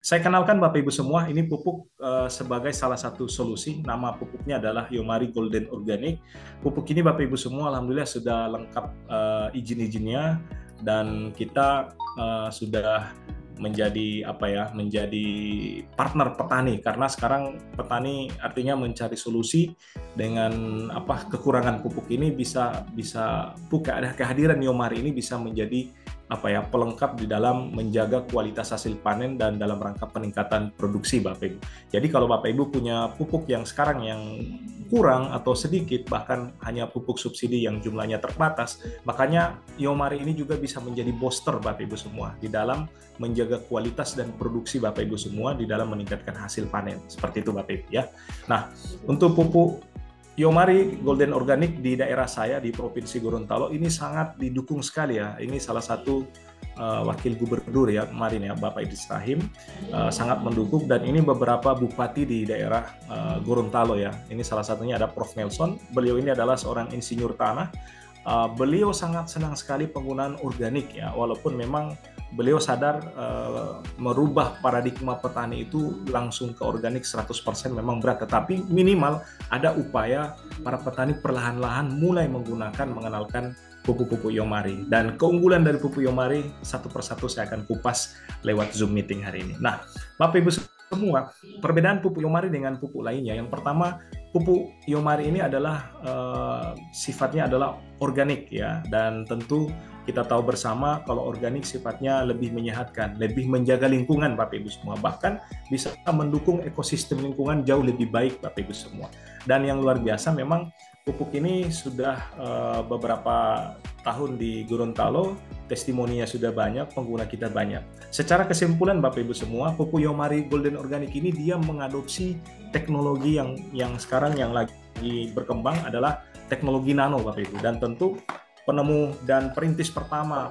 Saya kenalkan Bapak Ibu semua, ini pupuk sebagai salah satu solusi. Nama pupuknya adalah Yomari Golden Organic. Pupuk ini Bapak Ibu semua, alhamdulillah sudah lengkap izin-izinnya dan kita sudah menjadi menjadi partner petani, karena sekarang petani artinya mencari solusi dengan kekurangan pupuk ini, bisa kehadiran Yomari ini bisa menjadi pelengkap di dalam menjaga kualitas hasil panen dan dalam rangka peningkatan produksi Bapak Ibu. Jadi kalau Bapak Ibu punya pupuk yang sekarang yang kurang atau sedikit, bahkan hanya pupuk subsidi yang jumlahnya terbatas, makanya Yomari ini juga bisa menjadi booster Bapak Ibu semua di dalam menjaga kualitas dan produksi Bapak Ibu semua di dalam meningkatkan hasil panen. Seperti itu Bapak Ibu ya. Nah, untuk pupuk Yomari Golden Organic di daerah saya di Provinsi Gorontalo ini sangat didukung sekali ya. Ini salah satu wakil gubernur ya kemarin ya, Bapak Idris Rahim, sangat mendukung, dan ini beberapa bupati di daerah Gorontalo ya. Ini salah satunya ada Prof. Nelson. Beliau ini adalah seorang insinyur tanah. Beliau sangat senang sekali penggunaan organik ya, walaupun memang beliau sadar merubah paradigma petani itu langsung ke organik 100% memang berat, tetapi minimal ada upaya para petani perlahan-lahan mulai mengenalkan pupuk-pupuk Yomari. Dan keunggulan dari pupuk Yomari satu persatu saya akan kupas lewat Zoom meeting hari ini. Nah, Bapak Ibu semua, perbedaan pupuk Yomari dengan pupuk lainnya, yang pertama, pupuk Yomari ini adalah sifatnya adalah organik ya, dan tentu kita tahu bersama kalau organik sifatnya lebih menyehatkan, lebih menjaga lingkungan Bapak Ibu semua, bahkan bisa mendukung ekosistem lingkungan jauh lebih baik Bapak Ibu semua. Dan yang luar biasa memang pupuk ini sudah beberapa tahun di Gorontalo, testimoninya sudah banyak, pengguna kita banyak. Secara kesimpulan Bapak Ibu semua, pupuk Yomari Golden Organic ini dia mengadopsi teknologi yang sekarang yang lagi berkembang adalah teknologi nano Bapak Ibu, dan tentu penemu dan perintis pertama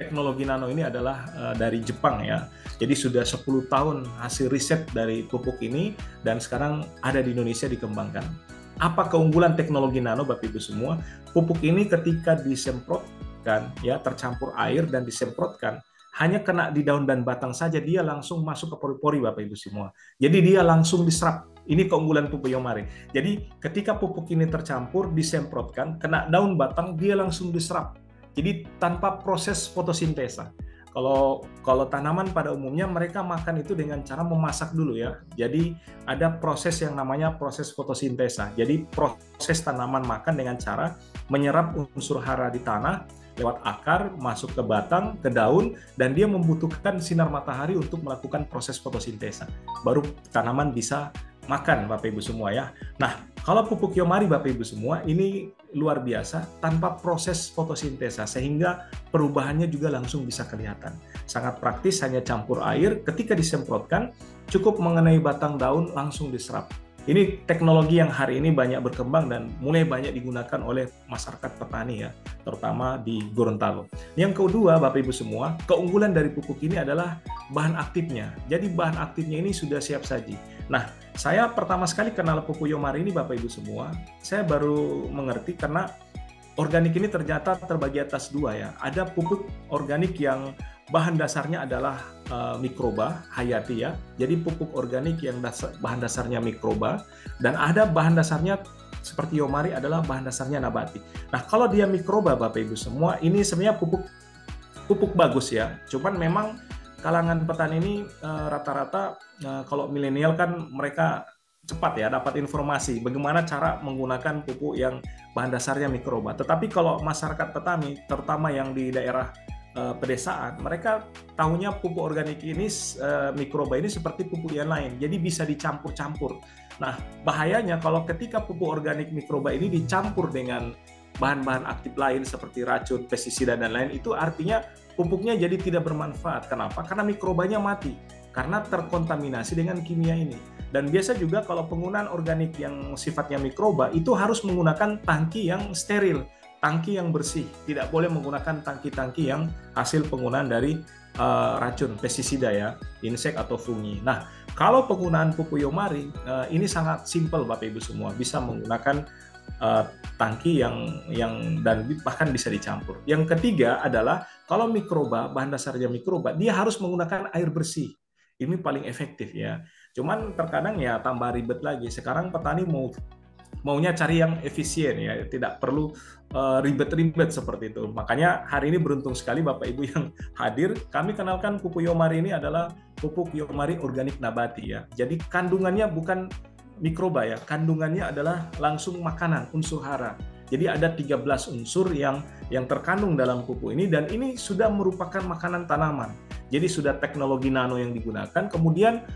teknologi nano ini adalah dari Jepang ya. Jadi sudah 10 tahun hasil riset dari pupuk ini, dan sekarang ada di Indonesia dikembangkan. Apa keunggulan teknologi nano Bapak Ibu semua? Pupuk ini ketika disemprotkan ya, tercampur air dan disemprotkan, hanya kena di daun dan batang saja, dia langsung masuk ke pori-pori Bapak Ibu semua. Jadi dia langsung diserap. Ini keunggulan pupuk Yomari. Jadi ketika pupuk ini tercampur, disemprotkan, kena daun batang, dia langsung diserap. Jadi tanpa proses fotosintesa. Kalau tanaman pada umumnya mereka makan itu dengan cara memasak dulu ya. Jadi ada proses yang namanya proses fotosintesa. Jadi proses tanaman makan dengan cara menyerap unsur hara di tanah lewat akar, masuk ke batang, ke daun, dan dia membutuhkan sinar matahari untuk melakukan proses fotosintesa. Baru tanaman bisa makan Bapak Ibu semua ya. Nah, kalau pupuk Yomari Bapak Ibu semua ini luar biasa tanpa proses fotosintesa, sehingga perubahannya juga langsung bisa kelihatan. Sangat praktis, hanya campur air, ketika disemprotkan cukup mengenai batang daun langsung diserap. Ini teknologi yang hari ini banyak berkembang dan mulai banyak digunakan oleh masyarakat petani ya, terutama di Gorontalo. Yang kedua Bapak Ibu semua, keunggulan dari pupuk ini adalah bahan aktifnya. Jadi bahan aktifnya ini sudah siap saji. Nah, saya pertama sekali kenal pupuk Yomari ini Bapak Ibu semua, saya baru mengerti karena organik ini ternyata terbagi atas dua ya. Ada pupuk organik yang bahan dasarnya adalah mikroba hayati ya. Jadi pupuk organik yang bahan dasarnya mikroba, dan ada bahan dasarnya seperti Yomari adalah bahan dasarnya nabati. Nah, kalau dia mikroba Bapak Ibu semua, ini sebenarnya pupuk bagus ya. Cuman memang kalangan petani ini rata-rata kalau milenial kan mereka cepat ya dapat informasi bagaimana cara menggunakan pupuk yang bahan dasarnya mikroba. Tetapi kalau masyarakat petani, terutama yang di daerah pedesaan, mereka tahunya pupuk organik ini mikroba ini seperti pupuk yang lain, jadi bisa dicampur-campur. Nah, bahayanya kalau ketika pupuk organik mikroba ini dicampur dengan bahan-bahan aktif lain seperti racun, pestisida dan lain, itu artinya pupuknya jadi tidak bermanfaat. Kenapa? Karena mikrobanya mati karena terkontaminasi dengan kimia ini. Dan biasa juga kalau penggunaan organik yang sifatnya mikroba itu harus menggunakan tangki yang steril, tangki yang bersih, tidak boleh menggunakan tangki-tangki yang hasil penggunaan dari racun, pestisida ya, insek atau fungi. Nah, kalau penggunaan pupuk Yomari ini sangat simpel Bapak Ibu semua, bisa menggunakan tangki yang dan bahkan bisa dicampur. Yang ketiga adalah kalau mikroba, bahan dasarnya mikroba, dia harus menggunakan air bersih. ini paling efektif ya. Cuman terkadang ya tambah ribet lagi. Sekarang petani maunya cari yang efisien ya, tidak perlu ribet-ribet seperti itu. Makanya hari ini beruntung sekali Bapak Ibu yang hadir. Kami kenalkan pupuk Yomari ini adalah pupuk Yomari organik nabati ya. Jadi kandungannya bukan mikroba ya, kandungannya adalah langsung makanan, unsur hara. Jadi ada 13 unsur yang terkandung dalam pupuk ini, dan ini sudah merupakan makanan tanaman. Jadi sudah teknologi nano yang digunakan, kemudian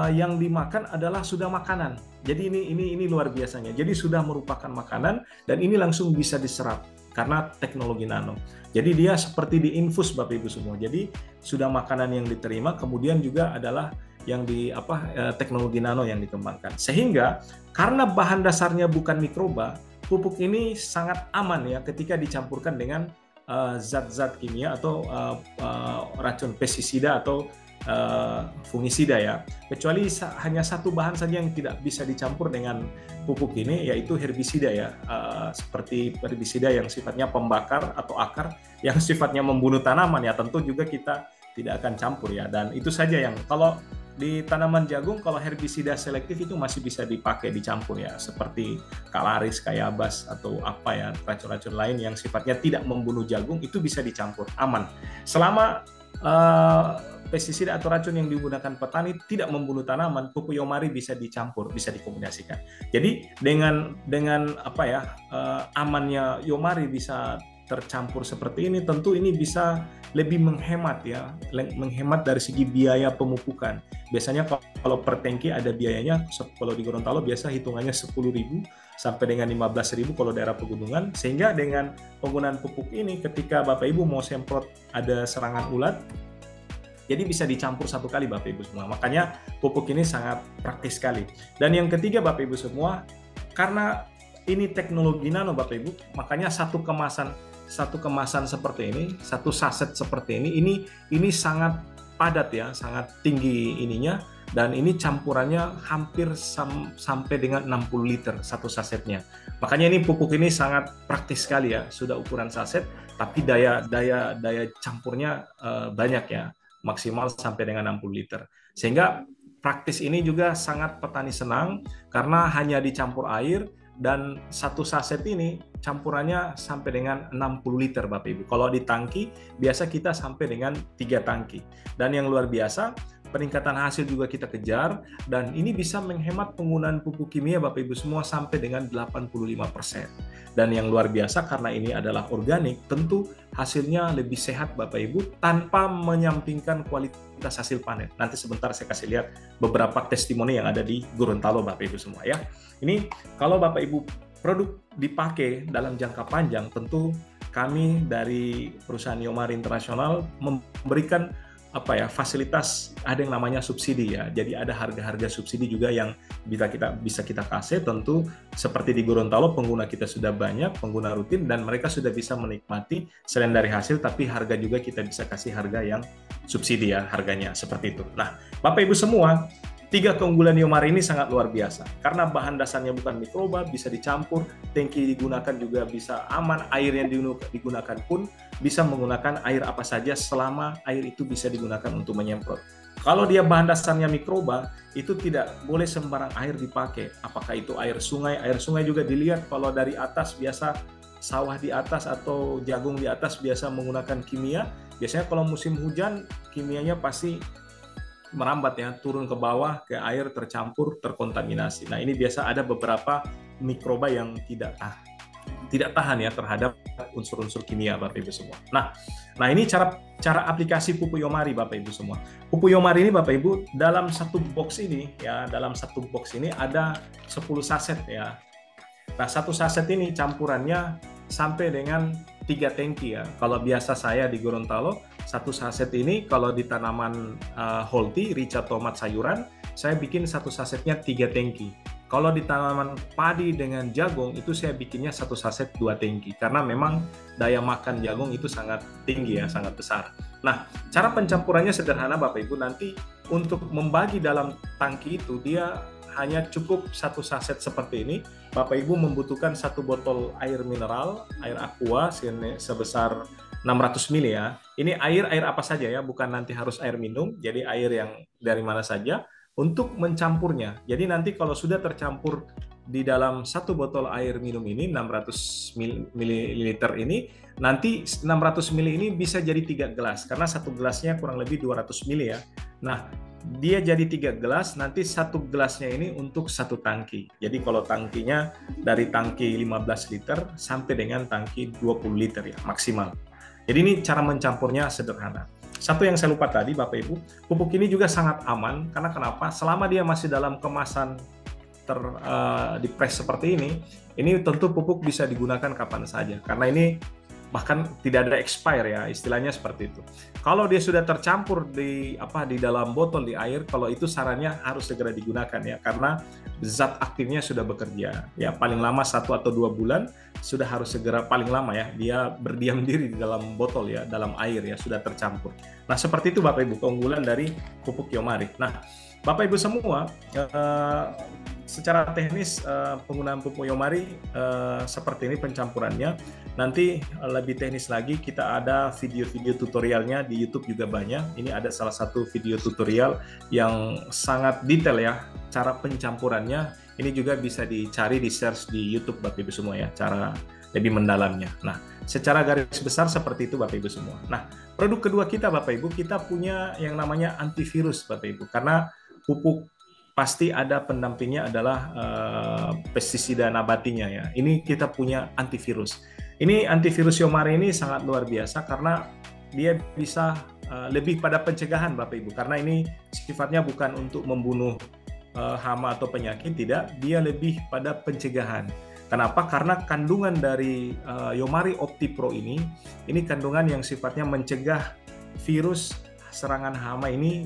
yang dimakan adalah sudah makanan. Jadi ini luar biasanya. Jadi sudah merupakan makanan dan ini langsung bisa diserap karena teknologi nano. Jadi dia seperti diinfus Bapak Ibu semua. Jadi sudah makanan yang diterima, kemudian juga adalah yang teknologi nano yang dikembangkan. Sehingga karena bahan dasarnya bukan mikroba, pupuk ini sangat aman ya ketika dicampurkan dengan zat-zat kimia atau racun pestisida atau fungisida ya. Kecuali hanya satu bahan saja yang tidak bisa dicampur dengan pupuk ini, yaitu herbisida ya. Seperti herbisida yang sifatnya pembakar atau akar, yang sifatnya membunuh tanaman ya, tentu juga kita tidak akan campur ya. Dan itu saja yang kalau di tanaman jagung, kalau herbisida selektif itu masih bisa dipakai dicampur ya, seperti Kalaris, Kayabas atau apa ya, racun-racun lain yang sifatnya tidak membunuh jagung itu bisa dicampur, aman. Selama pestisida atau racun yang digunakan petani tidak membunuh tanaman, pupuk Yomari bisa dicampur, bisa dikombinasikan. Jadi dengan amannya Yomari bisa tercampur seperti ini, tentu ini bisa lebih menghemat ya, menghemat dari segi biaya pemupukan. Biasanya kalau per tangki ada biayanya, kalau di Gorontalo biasa hitungannya 10.000 sampai dengan 15.000 kalau daerah pegunungan. Sehingga dengan penggunaan pupuk ini, ketika Bapak Ibu mau semprot ada serangan ulat, jadi bisa dicampur satu kali Bapak Ibu semua. Makanya pupuk ini sangat praktis sekali. Dan yang ketiga Bapak Ibu semua, karena ini teknologi nano Bapak Ibu, makanya satu kemasan seperti ini, satu saset seperti ini sangat padat ya, sangat tinggi ininya, dan ini campurannya hampir sampai dengan 60 liter satu sasetnya. Makanya ini pupuk ini sangat praktis sekali ya, sudah ukuran saset, tapi daya campurnya banyak ya, maksimal sampai dengan 60 liter. Sehingga praktis ini juga sangat petani senang karena hanya dicampur air, dan satu saset ini campurannya sampai dengan 60 liter Bapak Ibu. Kalau di tangki biasa kita sampai dengan 3 tangki. Dan yang luar biasa, peningkatan hasil juga kita kejar, dan ini bisa menghemat penggunaan pupuk kimia Bapak Ibu semua sampai dengan 85%. Dan yang luar biasa, karena ini adalah organik, tentu hasilnya lebih sehat Bapak Ibu tanpa menyampingkan kualitas hasil panen. Nanti sebentar saya kasih lihat beberapa testimoni yang ada di Gorontalo Bapak Ibu semua ya. Ini kalau Bapak Ibu produk dipakai dalam jangka panjang, tentu kami dari perusahaan Yomari Internasional memberikan fasilitas, ada yang namanya subsidi ya. Jadi ada harga-harga subsidi juga yang bisa kita kasih. Tentu seperti di Gorontalo pengguna kita sudah banyak, pengguna rutin, dan mereka sudah bisa menikmati selain dari hasil, tapi harga juga kita bisa kasih harga yang subsidi ya, harganya seperti itu. Nah, Bapak Ibu semua, 3 keunggulan Yomari ini sangat luar biasa. Karena bahan dasarnya bukan mikroba, bisa dicampur, tangki digunakan juga bisa aman, air yang digunakan pun bisa menggunakan air apa saja selama air itu bisa digunakan untuk menyemprot. Kalau dia bahan dasarnya mikroba, itu tidak boleh sembarang air dipakai. Apakah itu air sungai juga dilihat kalau dari atas biasa sawah di atas atau jagung di atas biasa menggunakan kimia. Biasanya kalau musim hujan, kimianya pasti merambat ya, turun ke bawah, ke air, tercampur, terkontaminasi. Nah, ini biasa ada beberapa mikroba yang tidak tahan ya terhadap unsur-unsur kimia Bapak Ibu semua. Nah ini cara aplikasi pupuk Yomari Bapak Ibu semua. Pupuk Yomari ini Bapak Ibu dalam satu box ini ada 10 saset ya. Nah, satu saset ini campurannya sampai dengan 3 tangki ya. Kalau biasa saya di Gorontalo, satu saset ini kalau di tanaman holti, rica, tomat, sayuran, saya bikin satu sasetnya 3 tangki. Kalau di tanaman padi dengan jagung, itu saya bikinnya satu saset 2 tangki. Karena memang daya makan jagung itu sangat tinggi ya, sangat besar. Nah, cara pencampurannya sederhana Bapak Ibu. Nanti untuk membagi dalam tangki itu, dia hanya cukup satu saset seperti ini. Bapak Ibu membutuhkan 1 botol air mineral, air aqua sebesar 600 ml ya. Ini air apa saja ya, bukan nanti harus air minum, jadi air yang dari mana saja untuk mencampurnya. Jadi nanti kalau sudah tercampur di dalam satu botol air minum ini 600 ml ini, nanti 600 ml ini bisa jadi 3 gelas karena satu gelasnya kurang lebih 200 ml ya. Nah, dia jadi 3 gelas, nanti satu gelasnya ini untuk satu tangki. Jadi kalau tangkinya dari tangki 15 liter sampai dengan tangki 20 liter ya maksimal. Jadi ini cara mencampurnya sederhana. Satu yang saya lupa tadi Bapak Ibu, pupuk ini juga sangat aman karena kenapa? Selama dia masih dalam kemasan dipres seperti ini tentu pupuk bisa digunakan kapan saja karena ini bahkan tidak ada expire ya, istilahnya seperti itu. Kalau dia sudah tercampur di dalam botol di air, kalau itu sarannya harus segera digunakan ya, karena zat aktifnya sudah bekerja ya, paling lama 1 atau 2 bulan sudah harus segera, paling lama ya, dia berdiam diri di dalam botol ya, dalam air ya, sudah tercampur. Nah seperti itu Bapak Ibu keunggulan dari pupuk Yomari. Nah Bapak Ibu semua, secara teknis penggunaan pupuk Yomari seperti ini pencampurannya. Nanti lebih teknis lagi kita ada video-video tutorialnya di YouTube juga banyak. Ini ada salah satu video tutorial yang sangat detail ya cara pencampurannya. Ini juga bisa dicari di search di YouTube Bapak Ibu semua ya, cara lebih mendalamnya. Nah, secara garis besar seperti itu Bapak Ibu semua. Nah, produk kedua kita Bapak Ibu, kita punya yang namanya antivirus Bapak Ibu, karena pupuk pasti ada pendampingnya adalah pestisida nabatinya ya. Ini kita punya antivirus. Ini antivirus Yomari ini sangat luar biasa karena dia bisa lebih pada pencegahan Bapak Ibu, karena ini sifatnya bukan untuk membunuh hama atau penyakit, tidak, dia lebih pada pencegahan. Kenapa? Karena kandungan dari Yomari OptiPro ini kandungan yang sifatnya mencegah virus serangan hama ini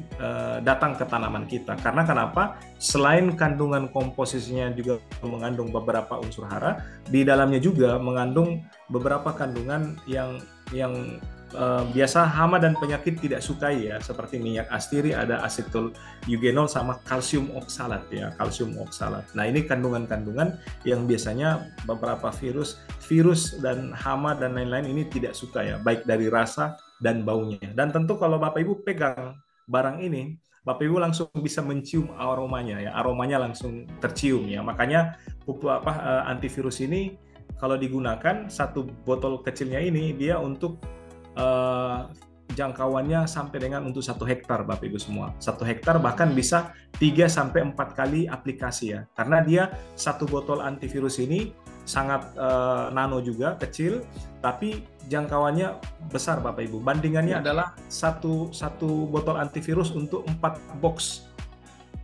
datang ke tanaman kita. Karena kenapa? Selain kandungan komposisinya juga mengandung beberapa unsur hara, di dalamnya juga mengandung beberapa kandungan yang biasa hama dan penyakit tidak sukai ya, seperti minyak astiri, ada asetul eugenol sama kalsium oksalat ya, kalsium oksalat. Nah, ini kandungan-kandungan yang biasanya beberapa virus dan hama dan lain-lain ini tidak suka ya, baik dari rasa dan baunya. Dan tentu kalau Bapak Ibu pegang barang ini, Bapak Ibu langsung bisa mencium aromanya ya, aromanya langsung tercium ya. Makanya pupuk antivirus ini kalau digunakan satu botol kecilnya ini dia untuk jangkauannya sampai dengan untuk 1 hektar Bapak Ibu semua. 1 hektar bahkan bisa 3-4 kali aplikasi ya. Karena dia satu botol antivirus ini sangat nano juga, kecil, tapi jangkauannya besar Bapak Ibu. Bandingannya adalah satu botol antivirus untuk 4 box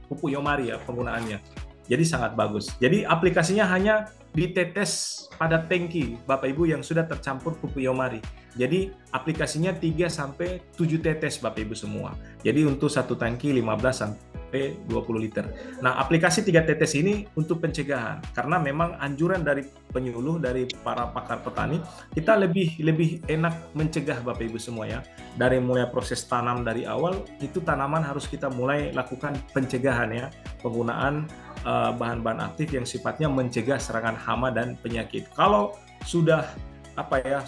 pupuk Yomari ya penggunaannya. Jadi sangat bagus. Jadi aplikasinya hanya ditetes pada tangki Bapak Ibu yang sudah tercampur pupuk Yomari. Jadi aplikasinya 3-7 tetes Bapak Ibu semua. Jadi untuk satu tangki 15-20 liter. Nah, aplikasi 3 tetes ini untuk pencegahan, karena memang anjuran dari penyuluh, dari para pakar petani, kita lebih enak mencegah Bapak Ibu semua ya. Dari mulai proses tanam dari awal, itu tanaman harus kita mulai lakukan pencegahan ya, penggunaan bahan-bahan aktif yang sifatnya mencegah serangan hama dan penyakit. Kalau sudah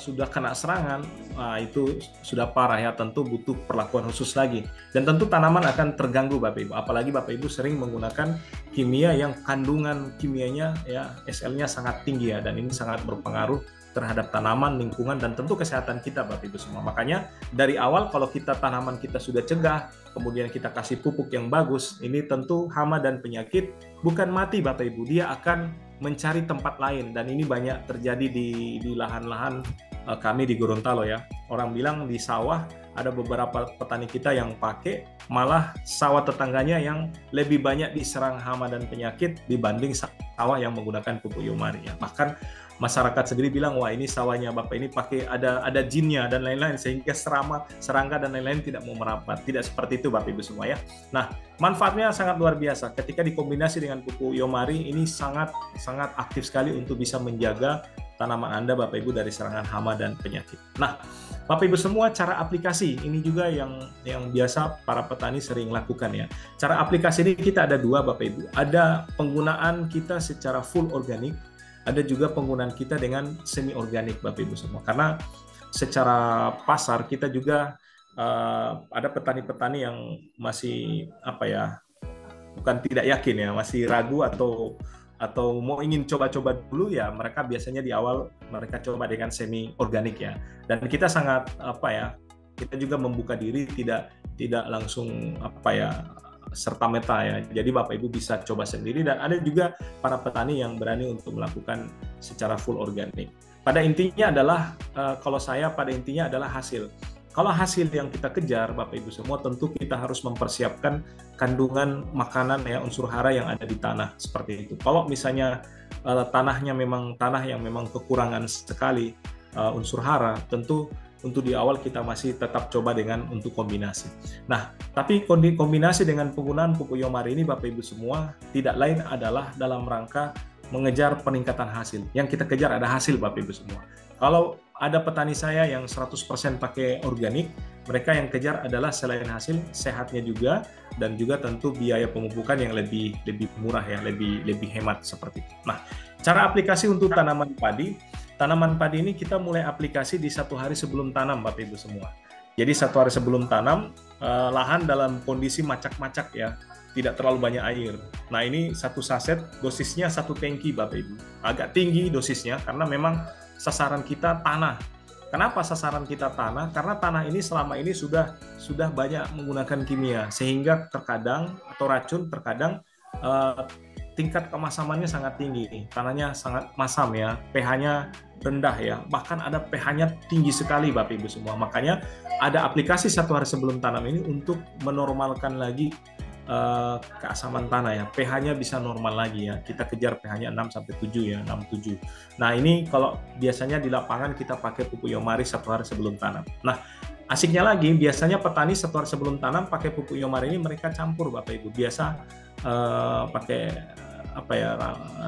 sudah kena serangan, nah itu sudah parah ya, tentu butuh perlakuan khusus lagi. Dan tentu tanaman akan terganggu Bapak Ibu, apalagi Bapak Ibu sering menggunakan kimia yang kandungan kimianya ya SL-nya sangat tinggi ya, dan ini sangat berpengaruh terhadap tanaman, lingkungan, dan tentu kesehatan kita Bapak Ibu semua. Makanya dari awal kalau kita tanaman kita sudah cegah, kemudian kita kasih pupuk yang bagus, ini tentu hama dan penyakit bukan mati Bapak Ibu, dia akan mencari tempat lain. Dan ini banyak terjadi di lahan-lahan kami di Gorontalo ya. Orang bilang di sawah ada beberapa petani kita yang pakai, malah sawah tetangganya yang lebih banyak diserang hama dan penyakit dibanding sawah yang menggunakan pupuk Yomari ya. Bahkan masyarakat sendiri bilang, wah ini sawahnya Bapak ini pakai ada jinnya dan lain-lain, sehingga serangga dan lain-lain tidak mau merapat. Tidak seperti itu Bapak Ibu semua ya. Nah, manfaatnya sangat luar biasa. Ketika dikombinasi dengan pupuk Yomari, ini sangat aktif sekali untuk bisa menjaga tanaman Anda Bapak Ibu dari serangan hama dan penyakit. Nah, Bapak Ibu semua, cara aplikasi ini juga yang biasa para petani sering lakukan ya. Cara aplikasi ini kita ada 2 Bapak Ibu. Ada penggunaan kita secara full organik, ada juga penggunaan kita dengan semi organik Bapak Ibu semua. Karena secara pasar kita juga ada petani-petani yang masih apa ya, bukan tidak yakin ya, masih ragu atau mau ingin coba-coba dulu ya, mereka biasanya di awal mereka coba dengan semi organik ya. Dan kita sangat apa ya, kita juga membuka diri, tidak langsung apa ya serta-merta ya. Jadi Bapak Ibu bisa coba sendiri, dan ada juga para petani yang berani untuk melakukan secara full organik. Pada intinya adalah kalau saya pada intinya adalah hasil. Kalau hasil yang kita kejar, Bapak Ibu semua, tentu kita harus mempersiapkan kandungan makanan ya, unsur hara yang ada di tanah seperti itu. Kalau misalnya tanahnya memang tanah yang memang kekurangan sekali unsur hara, tentu untuk di awal kita masih tetap coba dengan untuk kombinasi. Nah, tapi kombinasi dengan penggunaan pupuk Yomari ini, Bapak Ibu semua, tidak lain adalah dalam rangka mengejar peningkatan hasil. Yang kita kejar ada hasil, Bapak Ibu semua. Kalau ada petani saya yang 100% pakai organik, mereka yang kejar adalah selain hasil, sehatnya juga, dan juga tentu biaya pemupukan yang lebih murah ya, lebih hemat seperti itu. Nah, cara aplikasi untuk tanaman padi ini kita mulai aplikasi di 1 hari sebelum tanam, Bapak Ibu semua. Jadi 1 hari sebelum tanam, lahan dalam kondisi macak-macak ya, tidak terlalu banyak air. Nah, ini 1 saset, dosisnya 1 tangki, Bapak Ibu. Agak tinggi dosisnya karena memang sasaran kita tanah. Kenapa sasaran kita tanah? Karena tanah ini selama ini sudah banyak menggunakan kimia, sehingga terkadang atau racun terkadang tingkat kemasamannya sangat tinggi. Tanahnya sangat masam ya, pH-nya rendah ya, bahkan ada pH-nya tinggi sekali, Bapak Ibu semua. Makanya ada aplikasi 1 hari sebelum tanam ini untuk menormalkan lagi keasaman tanah ya, pH-nya bisa normal lagi ya. Kita kejar pH-nya 6-7 ya, 6-7. Nah, ini kalau biasanya di lapangan kita pakai pupuk Yomari 1 hari sebelum tanam. Nah, asiknya lagi, biasanya petani 1 hari sebelum tanam pakai pupuk Yomari ini mereka campur, Bapak Ibu. Biasa pakai apa ya,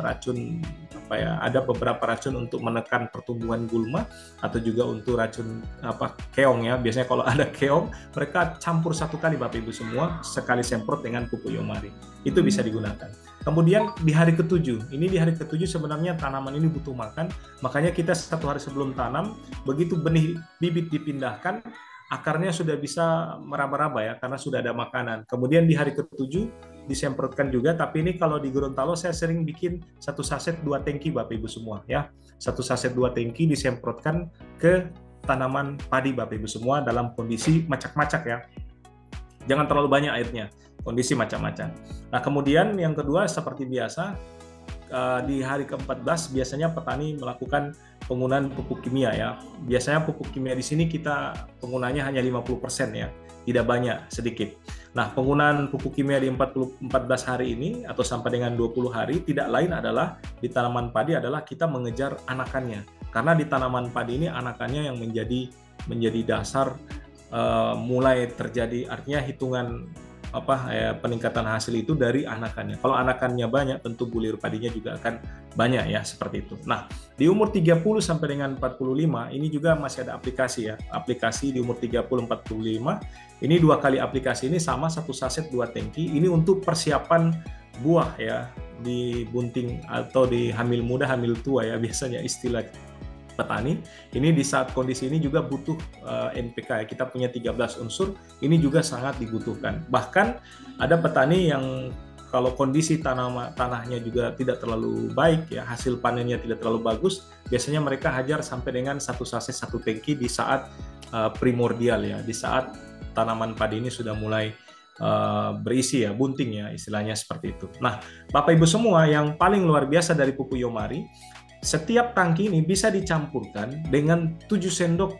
racun apa ya, ada beberapa racun untuk menekan pertumbuhan gulma, atau juga untuk racun apa, keong ya. Biasanya kalau ada keong, mereka campur 1 kali, Bapak Ibu semua, sekali semprot dengan pupuk Yomari. Itu bisa digunakan. Kemudian di hari ke-7, ini di hari ke-7 sebenarnya tanaman ini butuh makan, makanya kita 1 hari sebelum tanam, begitu benih bibit dipindahkan, akarnya sudah bisa meraba-raba ya, karena sudah ada makanan. Kemudian di hari ke-7 disemprotkan juga, tapi ini kalau di Gorontalo saya sering bikin 1 saset 2 tangki, Bapak Ibu semua ya. 1 saset 2 tangki disemprotkan ke tanaman padi, Bapak Ibu semua, dalam kondisi macak-macak ya. Jangan terlalu banyak airnya, kondisi macak-macak. Nah, kemudian yang kedua seperti biasa, di hari ke-14 biasanya petani melakukan penggunaan pupuk kimia ya. Biasanya pupuk kimia di sini kita penggunaannya hanya 50% ya, tidak banyak, sedikit. Nah, penggunaan pupuk kimia di 14 hari ini atau sampai dengan 20 hari tidak lain adalah di tanaman padi adalah kita mengejar anakannya. Karena di tanaman padi ini anakannya yang menjadi dasar mulai terjadi, artinya hitungan peningkatan hasil itu dari anakannya. Kalau anakannya banyak, tentu bulir padinya juga akan banyak ya, seperti itu. Nah, di umur 30 sampai dengan 45 ini juga masih ada aplikasi ya. Aplikasi di umur 30-45 ini 2 kali aplikasi ini sama 1 saset 2 tangki. Ini untuk persiapan buah ya, di bunting atau di hamil muda, hamil tua ya biasanya istilah petani. Ini di saat kondisi ini juga butuh NPK ya. Kita punya 13 unsur, ini juga sangat dibutuhkan. Bahkan ada petani yang kalau kondisi tanahnya juga tidak terlalu baik ya, hasil panennya tidak terlalu bagus, biasanya mereka hajar sampai dengan 1 saset 1 tangki di saat primordial ya, di saat tanaman padi ini sudah mulai berisi ya, bunting ya, istilahnya seperti itu. Nah, Bapak Ibu semua, yang paling luar biasa dari pupuk Yomari, setiap tangki ini bisa dicampurkan dengan 7 sendok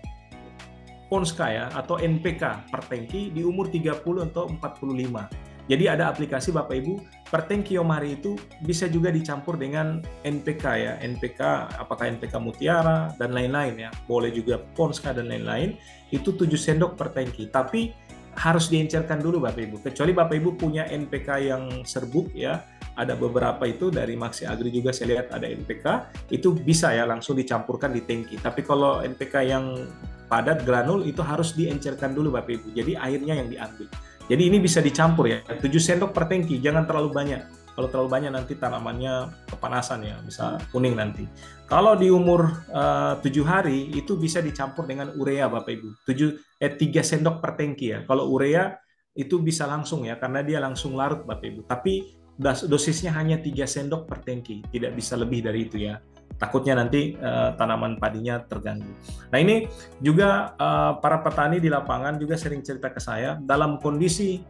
Ponska ya, atau NPK per tangki di umur 30 atau 45. Jadi ada aplikasi, Bapak Ibu, per tangki Yomari itu bisa juga dicampur dengan NPK ya. NPK, apakah NPK Mutiara dan lain-lain ya. Boleh juga Ponska dan lain-lain. Itu 7 sendok per tangki. Tapi harus diencerkan dulu, Bapak Ibu. Kecuali Bapak Ibu punya NPK yang serbuk ya. Ada beberapa itu dari Maxi Agri juga saya lihat ada NPK, itu bisa ya langsung dicampurkan di tangki. Tapi kalau NPK yang padat granul itu harus diencerkan dulu, Bapak Ibu. Jadi airnya yang diambil. Jadi ini bisa dicampur ya, 7 sendok per tangki, jangan terlalu banyak. Kalau terlalu banyak nanti tanamannya kepanasan ya, bisa kuning nanti. Kalau di umur 7 hari itu bisa dicampur dengan urea Bapak Ibu. 3 sendok per tangki ya. Kalau urea itu bisa langsung ya, karena dia langsung larut Bapak Ibu. Tapi dosisnya hanya 3 sendok per tangki, tidak bisa lebih dari itu ya. Takutnya nanti tanaman padinya terganggu. Nah ini juga para petani di lapangan juga sering cerita ke saya, dalam kondisi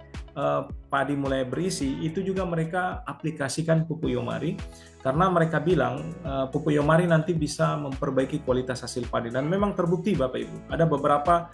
padi mulai berisi, itu juga mereka aplikasikan pupuk Yomari, karena mereka bilang pupuk Yomari nanti bisa memperbaiki kualitas hasil padi. Dan memang terbukti Bapak Ibu, ada beberapa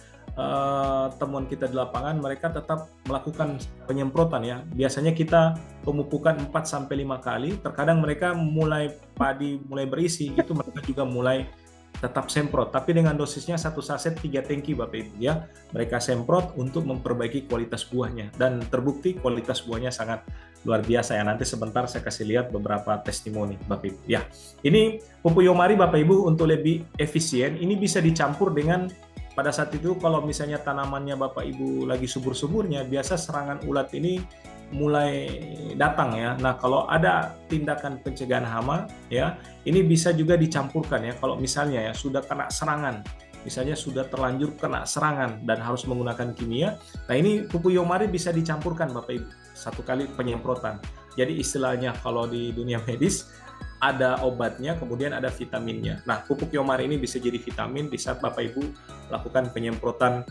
temuan kita di lapangan, mereka tetap melakukan penyemprotan ya. Biasanya kita pemupukan 4-5 kali, terkadang mereka mulai padi mulai berisi, itu mereka juga mulai tetap semprot, tapi dengan dosisnya 1 saset 3 tangki Bapak Ibu ya. Mereka semprot untuk memperbaiki kualitas buahnya, dan terbukti kualitas buahnya sangat luar biasa ya. Nanti sebentar saya kasih lihat beberapa testimoni Bapak Ibu ya. Ini pupuk Yomari Bapak Ibu untuk lebih efisien, ini bisa dicampur dengan pada saat itu kalau misalnya tanamannya Bapak Ibu lagi subur-suburnya, biasa serangan ulat ini mulai datang ya. Nah, kalau ada tindakan pencegahan hama ya, ini bisa juga dicampurkan ya. Kalau misalnya ya sudah kena serangan, misalnya sudah terlanjur kena serangan dan harus menggunakan kimia, nah ini pupuk Yomari bisa dicampurkan Bapak Ibu, 1 kali penyemprotan. Jadi istilahnya kalau di dunia medis ada obatnya, kemudian ada vitaminnya. Nah, pupuk Yomari ini bisa jadi vitamin di saat Bapak Ibu lakukan penyemprotan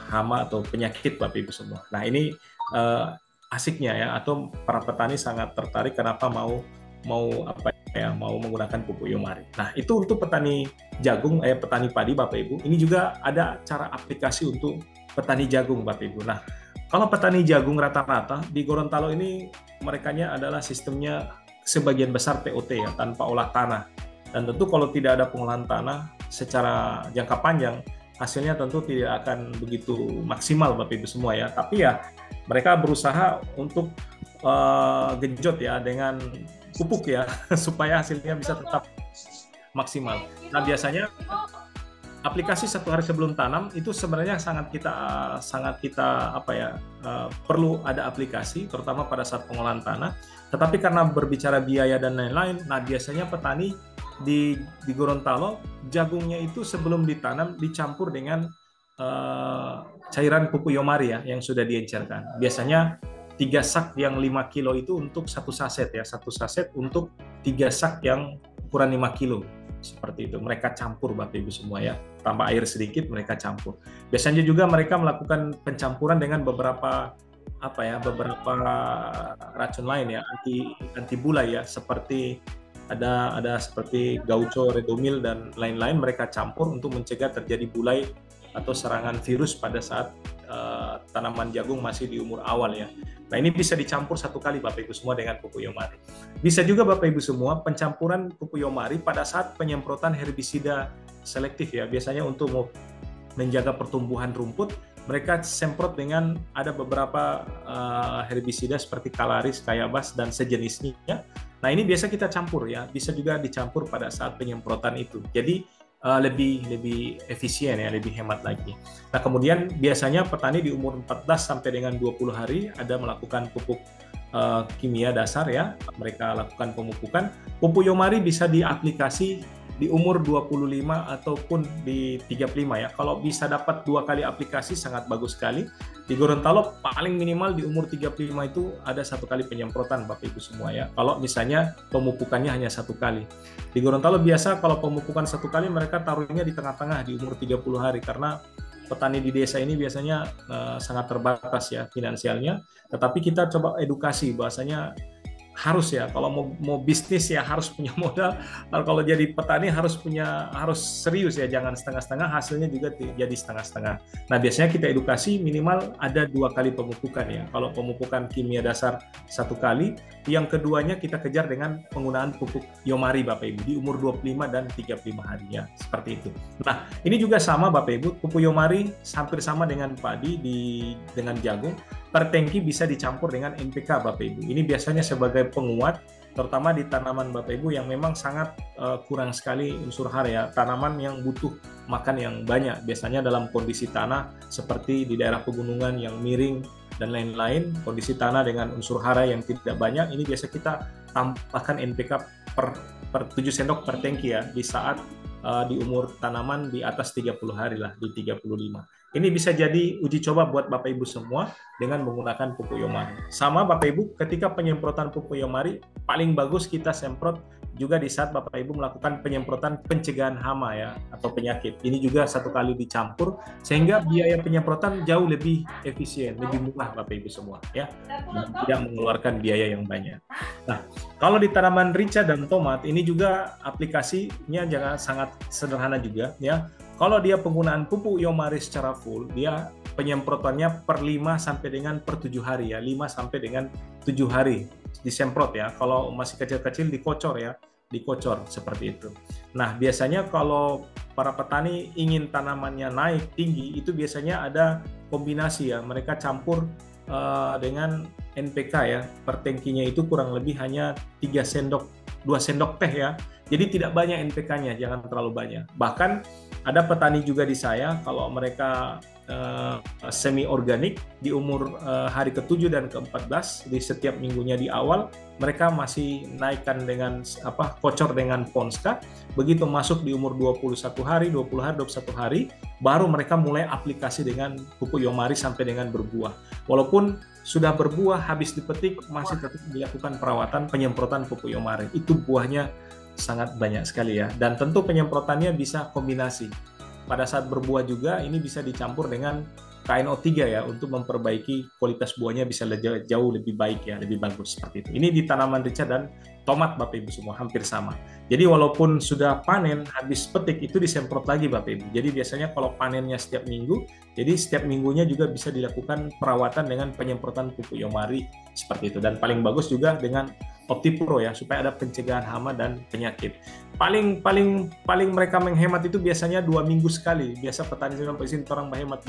hama atau penyakit Bapak Ibu semua. Nah, ini asiknya ya, atau para petani sangat tertarik kenapa mau menggunakan pupuk Yomari. Nah, itu untuk petani jagung, petani padi Bapak Ibu. Ini juga ada cara aplikasi untuk petani jagung Bapak Ibu. Nah, kalau petani jagung rata-rata di Gorontalo ini merekanya adalah sistemnya sebagian besar TOT ya, tanpa olah tanah. Dan tentu kalau tidak ada pengolahan tanah secara jangka panjang, hasilnya tentu tidak akan begitu maksimal Bapak Ibu semua ya. Tapi ya mereka berusaha untuk genjot ya dengan pupuk ya supaya hasilnya bisa tetap maksimal. Nah, biasanya aplikasi 1 hari sebelum tanam itu sebenarnya sangat kita perlu ada aplikasi, terutama pada saat pengolahan tanah. Tetapi karena berbicara biaya dan lain-lain, nah biasanya petani di Gorontalo jagungnya itu sebelum ditanam dicampur dengan cairan pupuk Yomari ya yang sudah diencerkan. Biasanya 3 sak yang 5 kilo itu untuk 1 saset ya, 1 saset untuk 3 sak yang ukuran 5 kilo. Seperti itu, mereka campur Bapak Ibu semua ya, tambah air sedikit mereka campur. Biasanya juga mereka melakukan pencampuran dengan beberapa racun lain ya, anti bulai ya, seperti ada seperti gaucho, redomil dan lain-lain, mereka campur untuk mencegah terjadi bulai atau serangan virus pada saat tanaman jagung masih di umur awal ya. Nah, ini bisa dicampur 1 kali Bapak Ibu semua dengan pupuk Yomari. Bisa juga Bapak Ibu semua pencampuran pupuk Yomari pada saat penyemprotan herbisida selektif ya. Biasanya untuk menjaga pertumbuhan rumput, mereka semprot dengan ada beberapa herbisida seperti Kalaris, Kayabas dan sejenisnya. Nah, ini biasa kita campur ya. Bisa juga dicampur pada saat penyemprotan itu. Jadi lebih efisien ya, lebih hemat lagi. Nah, kemudian biasanya petani di umur 14 sampai dengan 20 hari ada melakukan pupuk kimia dasar ya, mereka lakukan pemupukan. Pupuk Yomari bisa diaplikasi di umur 25 ataupun di 35 ya. Kalau bisa dapat 2 kali aplikasi sangat bagus sekali. Di Gorontalo paling minimal di umur 35 itu ada 1 kali penyemprotan Bapak Ibu semua ya. Kalau misalnya pemupukannya hanya 1 kali. Di Gorontalo biasa kalau pemupukan 1 kali mereka taruhnya di tengah-tengah di umur 30 hari, karena petani di desa ini biasanya sangat terbatas ya finansialnya. Tetapi kita coba edukasi bahwasanya harus ya, kalau mau bisnis ya harus punya modal. Kalau jadi petani harus serius ya, jangan setengah-setengah, hasilnya juga jadi setengah-setengah. Nah, biasanya kita edukasi minimal ada 2 kali pemupukan ya. Kalau pemupukan kimia dasar 1 kali, yang keduanya kita kejar dengan penggunaan pupuk Yomari Bapak Ibu di umur 25 dan 35 hari ya, seperti itu. Nah, ini juga sama Bapak Ibu, pupuk Yomari hampir sama dengan padi dengan jagung. Per tangki bisa dicampur dengan NPK Bapak Ibu. Ini biasanya sebagai penguat, terutama di tanaman Bapak Ibu yang memang sangat kurang sekali unsur hara ya, tanaman yang butuh makan yang banyak. Biasanya dalam kondisi tanah seperti di daerah pegunungan yang miring dan lain-lain, kondisi tanah dengan unsur hara yang tidak banyak, ini biasa kita tambahkan NPK per 7 sendok per tangki ya, di saat di umur tanaman di atas 30 hari lah, di 35. Ini bisa jadi uji coba buat Bapak Ibu semua dengan menggunakan pupuk Yomari. Sama Bapak Ibu, ketika penyemprotan pupuk Yomari, paling bagus kita semprot juga di saat Bapak Ibu melakukan penyemprotan pencegahan hama ya, atau penyakit. Ini juga satu kali dicampur, sehingga biaya penyemprotan jauh lebih efisien, lebih murah Bapak Ibu semua ya, dan tidak mengeluarkan biaya yang banyak. Nah, kalau di tanaman rica dan tomat, ini juga aplikasinya jangan sangat sederhana juga ya. Kalau dia penggunaan pupuk Yomari secara full, dia penyemprotannya per 5 sampai dengan per 7 hari ya, 5 sampai dengan 7 hari disemprot ya. Kalau masih kecil-kecil dikocor ya, dikocor seperti itu. Nah, biasanya kalau para petani ingin tanamannya naik tinggi, itu biasanya ada kombinasi ya, mereka campur dengan NPK ya, per tangkinya itu kurang lebih hanya 3 sendok, 2 sendok teh ya. Jadi tidak banyak NPK-nya, jangan terlalu banyak. Bahkan ada petani juga di saya, kalau mereka semi organik di umur hari ke-7 dan ke-14, di setiap minggunya di awal mereka masih naikkan dengan kocor dengan Ponska. Begitu masuk di umur 21 hari, 20 hari, 21 hari, baru mereka mulai aplikasi dengan pupuk Yomari sampai dengan berbuah. Walaupun sudah berbuah, habis dipetik, masih tetap dilakukan perawatan penyemprotan pupuk Yomari. Itu buahnya sangat banyak sekali ya. Dan tentu penyemprotannya bisa kombinasi. Pada saat berbuah juga ini bisa dicampur dengan KNO3 ya, untuk memperbaiki kualitas buahnya bisa jauh lebih baik ya, lebih bagus seperti itu. Ini di tanaman rica dan tomat Bapak Ibu semua hampir sama. Jadi walaupun sudah panen, habis petik itu disemprot lagi Bapak Ibu. Jadi biasanya kalau panennya setiap minggu, jadi setiap minggunya juga bisa dilakukan perawatan dengan penyemprotan pupuk Yomari seperti itu. Dan paling bagus juga dengan OptiPro ya, supaya ada pencegahan hama dan penyakit. Paling mereka menghemat itu biasanya 2 minggu sekali. Biasa petani sampai sini orang menghemat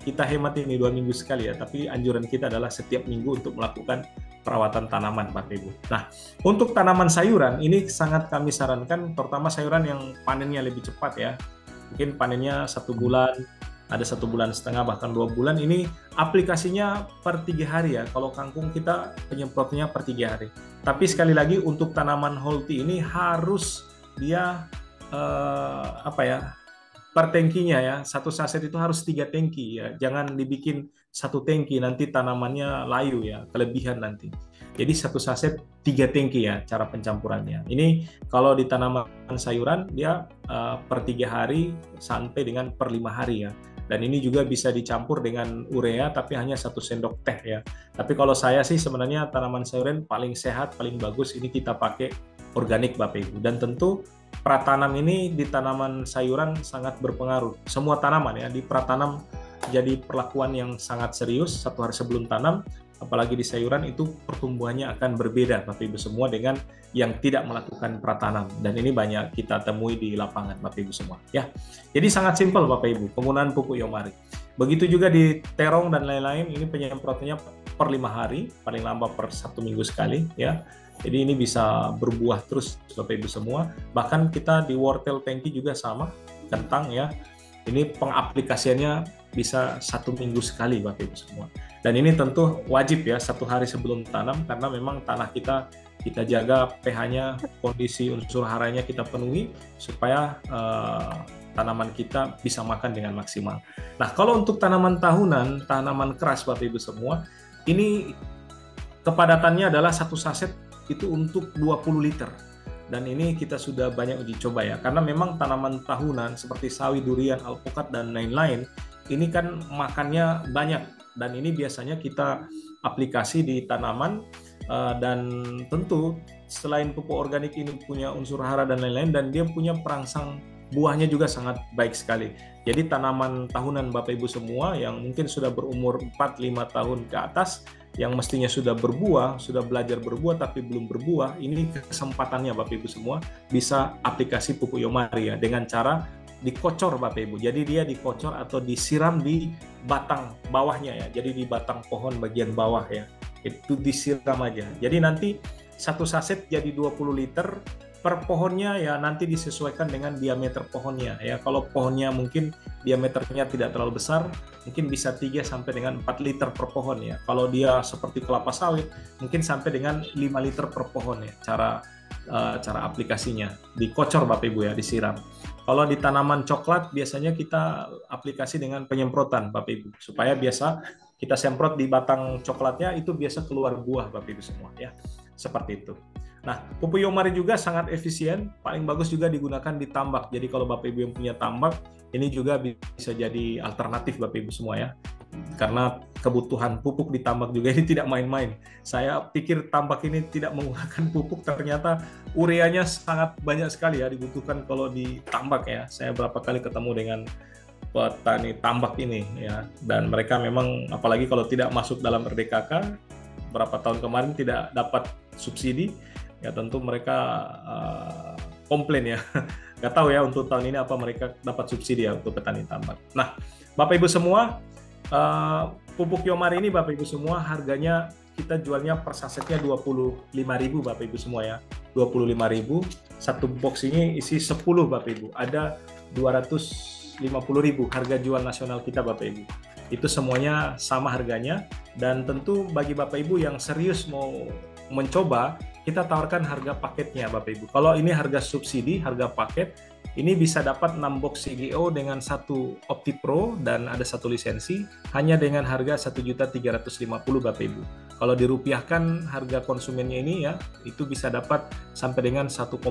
kita hemat ini 2 minggu sekali ya, tapi anjuran kita adalah setiap minggu untuk melakukan perawatan tanaman Bapak Ibu. Nah, untuk tanaman sayuran ini sangat kami sarankan, terutama sayuran yang panennya lebih cepat ya. Mungkin panennya 1 bulan, ada 1,5 bulan, bahkan 2 bulan. Ini aplikasinya per 3 hari ya. Kalau kangkung kita penyemprotnya per 3 hari. Tapi sekali lagi untuk tanaman holti ini harus dia per tangkinya ya. 1 saset itu harus 3 tangki ya. Jangan dibikin 1 tangki, nanti tanamannya layu ya, kelebihan nanti. Jadi 1 saset 3 tangki ya cara pencampurannya. Ini kalau di tanaman sayuran dia per 3 hari sampai dengan per 5 hari ya. Dan ini juga bisa dicampur dengan urea, tapi hanya 1 sendok teh ya. Tapi kalau saya sih sebenarnya tanaman sayuran paling sehat, paling bagus ini kita pakai organik Bapak Ibu. Dan tentu pratanam ini di tanaman sayuran sangat berpengaruh. Semua tanaman ya, di pratanam jadi perlakuan yang sangat serius 1 hari sebelum tanam. Apalagi di sayuran itu pertumbuhannya akan berbeda Bapak Ibu semua dengan yang tidak melakukan pratanam, dan ini banyak kita temui di lapangan Bapak Ibu semua ya. Jadi sangat simpel Bapak Ibu penggunaan pupuk Yomari. Begitu juga di terong dan lain-lain, ini penyemprotannya per 5 hari, paling lambat per 1 minggu sekali ya. Jadi ini bisa berbuah terus Bapak Ibu semua. Bahkan kita di wortel tangki juga sama, kentang ya. Ini pengaplikasiannya bisa 1 minggu sekali Bapak Ibu semua. Dan ini tentu wajib ya 1 hari sebelum tanam, karena memang tanah kita jaga pH-nya, kondisi unsur haranya kita penuhi supaya tanaman kita bisa makan dengan maksimal. Nah, kalau untuk tanaman tahunan, tanaman keras Bapak Ibu semua, ini kepadatannya adalah 1 saset itu untuk 20 liter. Dan ini kita sudah banyak uji coba ya, karena memang tanaman tahunan seperti sawi, durian, alpukat, dan lain-lain, ini kan makannya banyak. Dan ini biasanya kita aplikasi di tanaman, dan tentu selain pupuk organik ini punya unsur hara dan lain-lain, dan dia punya perangsang buahnya juga sangat baik sekali. Jadi tanaman tahunan Bapak Ibu semua yang mungkin sudah berumur 4-5 tahun ke atas, yang mestinya sudah berbuah, sudah belajar berbuah tapi belum berbuah, ini kesempatannya Bapak Ibu semua bisa aplikasi pupuk Yomari ya, dengan cara dikocor Bapak Ibu. Jadi dia dikocor atau disiram di batang bawahnya ya. Jadi di batang pohon bagian bawah ya. Itu disiram aja. Jadi nanti 1 saset jadi 20 liter, per pohonnya ya nanti disesuaikan dengan diameter pohonnya ya. Kalau pohonnya mungkin diameternya tidak terlalu besar, mungkin bisa 3 sampai dengan 4 liter per pohon ya. Kalau dia seperti kelapa sawit, mungkin sampai dengan 5 liter per pohon ya. Cara aplikasinya dikocor Bapak Ibu ya, disiram. Kalau di tanaman coklat biasanya kita aplikasi dengan penyemprotan Bapak Ibu, supaya biasa kita semprot di batang coklatnya itu biasa keluar buah Bapak Ibu semua ya. Seperti itu. Nah, pupuk Yomari juga sangat efisien, paling bagus juga digunakan di tambak. Jadi kalau Bapak Ibu yang punya tambak, ini juga bisa jadi alternatif Bapak Ibu semua ya. Karena kebutuhan pupuk di tambak juga ini tidak main-main. Saya pikir tambak ini tidak menggunakan pupuk, ternyata ureanya sangat banyak sekali ya dibutuhkan kalau di tambak ya. Saya berapa kali ketemu dengan petani tambak ini ya, dan mereka memang apalagi kalau tidak masuk dalam RDKK berapa tahun kemarin tidak dapat subsidi ya, tentu mereka komplain ya. Nggak tahu ya untuk tahun ini apa mereka dapat subsidi ya untuk petani tambak. Nah, Bapak Ibu semua, pupuk Yomari ini Bapak Ibu semua harganya kita jualnya per sasetnya 25.000 Bapak Ibu semua ya. 25.000. Satu box ini isi 10 Bapak Ibu. Ada 250.000 harga jual nasional kita Bapak Ibu. Itu semuanya sama harganya, dan tentu bagi Bapak Ibu yang serius mau mencoba, kita tawarkan harga paketnya Bapak Ibu. Kalau ini harga subsidi, harga paket, ini bisa dapat 6 box CGO dengan 1 OptiPro dan ada 1 lisensi hanya dengan harga 1.350.000 Bapak Ibu. Kalau dirupiahkan harga konsumennya ini ya, itu bisa dapat sampai dengan 1,7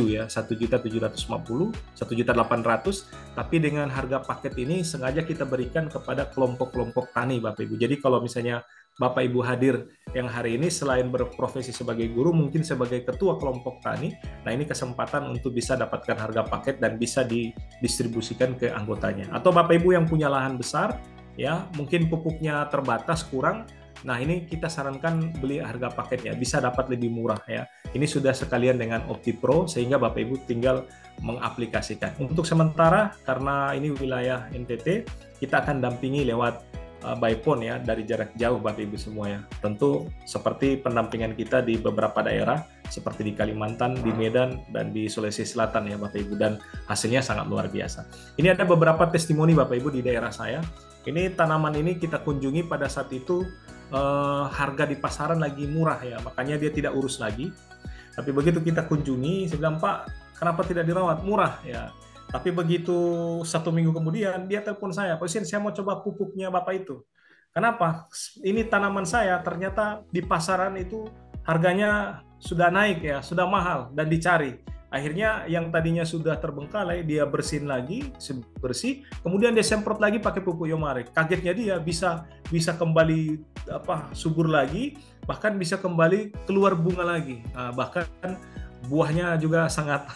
ya, 1.750.000, 1.800.000, tapi dengan harga paket ini sengaja kita berikan kepada kelompok-kelompok tani Bapak Ibu. Jadi kalau misalnya Bapak Ibu hadir yang hari ini selain berprofesi sebagai guru, mungkin sebagai ketua kelompok tani, nah ini kesempatan untuk bisa dapatkan harga paket dan bisa didistribusikan ke anggotanya. Atau Bapak Ibu yang punya lahan besar, ya mungkin pupuknya terbatas, kurang, nah ini kita sarankan beli harga paketnya, bisa dapat lebih murah ya. Ini sudah sekalian dengan OptiPro, sehingga Bapak Ibu tinggal mengaplikasikan. Untuk sementara, karena ini wilayah NTT, kita akan dampingi lewat by phone ya, dari jarak jauh Bapak Ibu semua ya. Tentu seperti pendampingan kita di beberapa daerah seperti di Kalimantan, di Medan, dan di Sulawesi Selatan ya Bapak Ibu, dan hasilnya sangat luar biasa. Ini ada beberapa testimoni Bapak Ibu di daerah saya. Ini tanaman ini kita kunjungi pada saat itu harga di pasaran lagi murah ya, makanya dia tidak urus lagi. Tapi begitu kita kunjungi, saya bilang, Pak, kenapa tidak dirawat? Murah ya. Tapi begitu 1 minggu kemudian, dia telepon saya, Pak Husin, saya mau coba pupuknya Bapak itu. Kenapa? Ini tanaman saya ternyata di pasaran itu harganya sudah naik ya, sudah mahal dan dicari. Akhirnya yang tadinya sudah terbengkalai, dia bersihin lagi, bersih, kemudian dia semprot lagi pakai pupuk Yomari. Kagetnya dia bisa kembali subur lagi, bahkan bisa kembali keluar bunga lagi. Nah, bahkan buahnya juga sangat,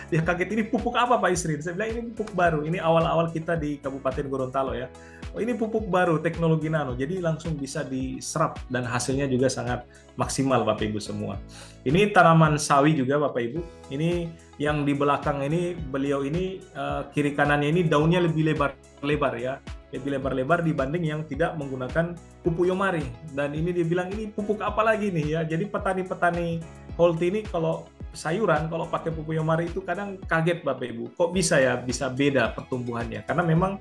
dia kaget, ini pupuk apa Pak Isrin? Saya bilang ini pupuk baru, ini awal-awal kita di Kabupaten Gorontalo ya. Oh, ini pupuk baru, teknologi nano, jadi langsung bisa diserap dan hasilnya juga sangat maksimal Bapak Ibu semua. Ini tanaman sawi juga Bapak Ibu, ini yang di belakang ini, beliau ini kiri kanannya ini daunnya lebih lebar-lebar ya, lebih lebar-lebar dibanding yang tidak menggunakan pupuk Yomari. Dan ini dia bilang, ini pupuk apa lagi nih ya, jadi petani-petani Holti ini kalau sayuran, kalau pakai pupuk Yomari itu kadang kaget Bapak Ibu, kok bisa ya, bisa beda pertumbuhannya, karena memang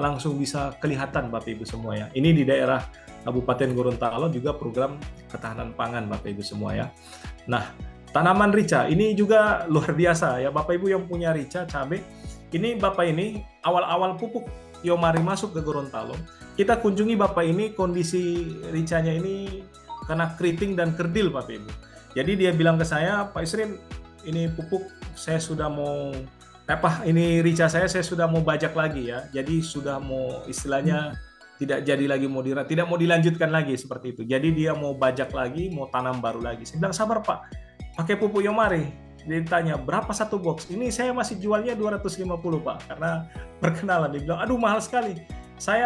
langsung bisa kelihatan Bapak Ibu semua ya. Ini di daerah Kabupaten Gorontalo juga program ketahanan pangan Bapak Ibu semua ya. Nah, tanaman rica ini juga luar biasa ya Bapak Ibu yang punya rica, cabai. Ini Bapak ini awal-awal pupuk Yomari masuk ke Gorontalo, kita kunjungi Bapak ini, kondisi ricanya ini kena keriting dan kerdil Bapak Ibu. Jadi dia bilang ke saya, Pak Isrin, ini pupuk saya sudah mau ini rica saya sudah mau bajak lagi ya. Jadi sudah mau istilahnya tidak jadi lagi tidak mau dilanjutkan lagi seperti itu. Jadi dia mau bajak lagi, mau tanam baru lagi. Saya bilang, sabar Pak, pakai pupuk Yomari. Dia ditanya, berapa satu box? Ini saya masih jualnya 250 Pak, karena perkenalan. Dia bilang, aduh mahal sekali.